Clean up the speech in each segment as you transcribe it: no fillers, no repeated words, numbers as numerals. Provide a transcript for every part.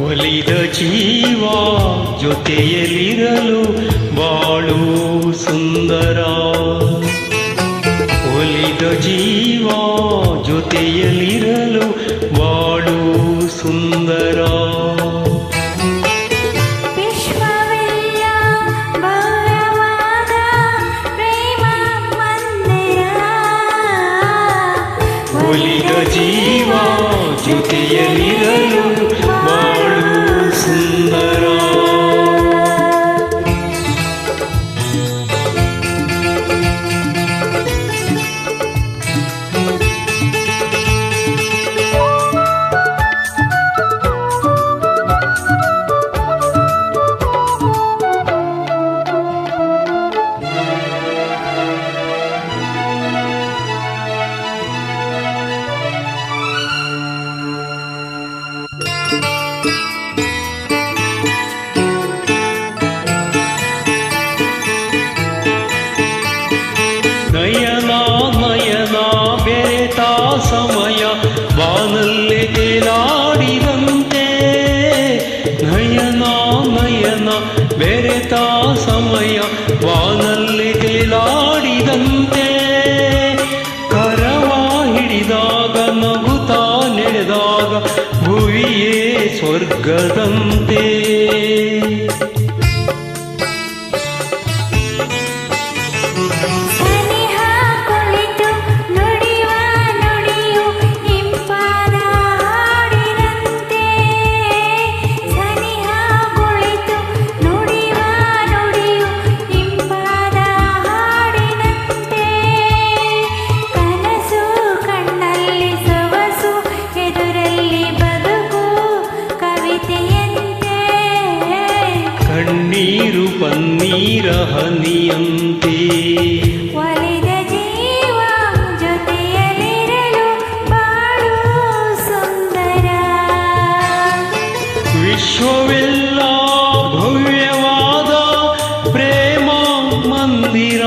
ಒಲಿದ ಜೀವ ಜೊತೆಯಲ್ಲಿರಲು ಬಾಳು ಸುಂದರ. ಒಲಿದ ಜೀವ ಜೊತೆಯಲ್ಲಿರಲು ಬಾಳು ಸುಂದರ. ಒಲಿದ ಜೀವ ಜೊತೆಯಲ್ಲಿರಲು ಬಾಳು ಸುಂದರ. ನಯನ ನಯನ ಬೆರೆತ ಸಮಯ ಬಾನಲ್ಲೇ ತೇಲಾಡಿದಂತೆ. ನಯನ ನಯನ ಬೆರೆತ ಸಮಯ ಬಾನಲ್ಲೇ ತೇಲಾಡಿದಂತೆ. ಕರವ ಹಿಡಿದಾಗ ನಗುತ್ತಾ ನಡೆದಾಗ ಭುವಿಯೇ ಸ್ವರ್ಗದಂತೆ. ಕಣ್ಣೀರು ಪನ್ನೀರ ಹನಿಯಂತೆ. ಒಲಿದ ಜೀವ ಜೊತೆಯಲ್ಲಿರಲು ಬಾಳು ಸುಂದರ. ವಿಶ್ವವೆಲ್ಲ ಭವ್ಯವಾದ ಪ್ರೇಮ ಮಂದಿರ.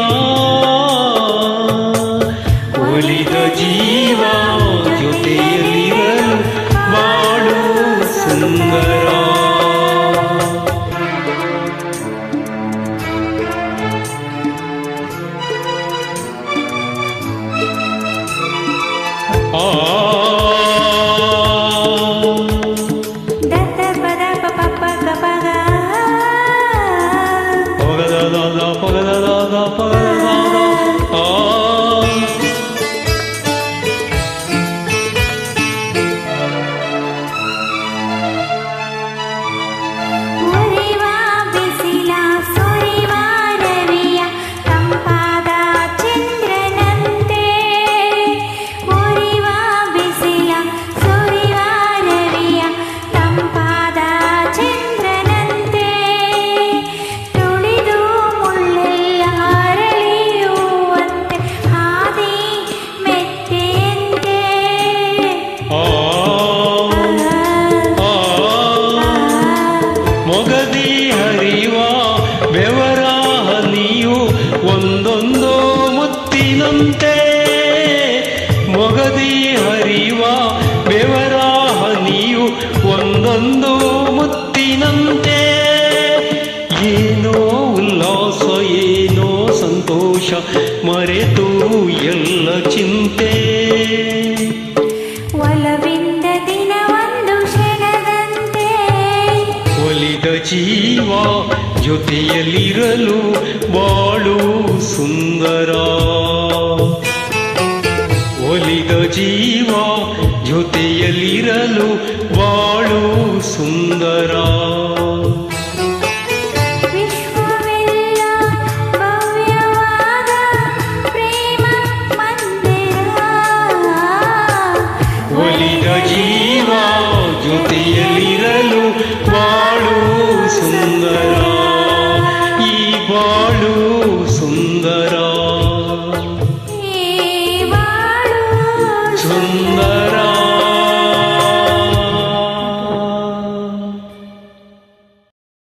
ಒಲಿದ ಜೀವ ಜೊತೆಯಲ್ಲಿರಲು ಬಾಳು ಸುಂದರ. ದತ್ತ ಪದ ಪಪ ಪಗ ಪಗ ಪಗದ ಪಗದ ಪಗದ ಉರಿವ ಬಿಸಿಲ ಸುರಿವ ರವಿಯ ತಂಪಾದ ಚಂದ್ರನಂತೆ. ಉರಿವ ಬಿಸಿಲ ಸುರಿವ ರವಿಯ ತಂಪಾದ ಚಂದ್ರನಂತೆ. ತುಳಿದು ಮುಳ್ಳೆಲ್ಲ ಅರಳಿಯುವಂತೆ ಹಾದಿ ಮೆತ್ತೆಯಂತೆ. ಮೊಗದಿ ಹರಿವ ಬೆವರ ಹನಿಯು ಒಂದೊಂದು ಮುತ್ತಿನಂತೆ. ಮೊಗದಿ ಹರಿವ ಬೆವರ ಹನಿಯು ಒಂದೊಂದು ಮುತ್ತಿನಂತೆ. ಏನೋ ಉಲ್ಲಾಸ ಏನೋ ಸಂತೋಷ ಮರೆತು ಎಲ್ಲ ಚಿಂತೆ. ಒಲವಿಂದ ದಿನವೊಂದು ಕ್ಷಣದಂತೆ. ಒಲಿದ ಜೀವ ಜೊತೆಯಲ್ಲಿರಲು ಬಾಳು ಸುಂದರ. ಒಲಿದ ಜೀವ ಜೊತೆಯಲ್ಲಿರಲು ಬಾಳು ಸುಂದರ.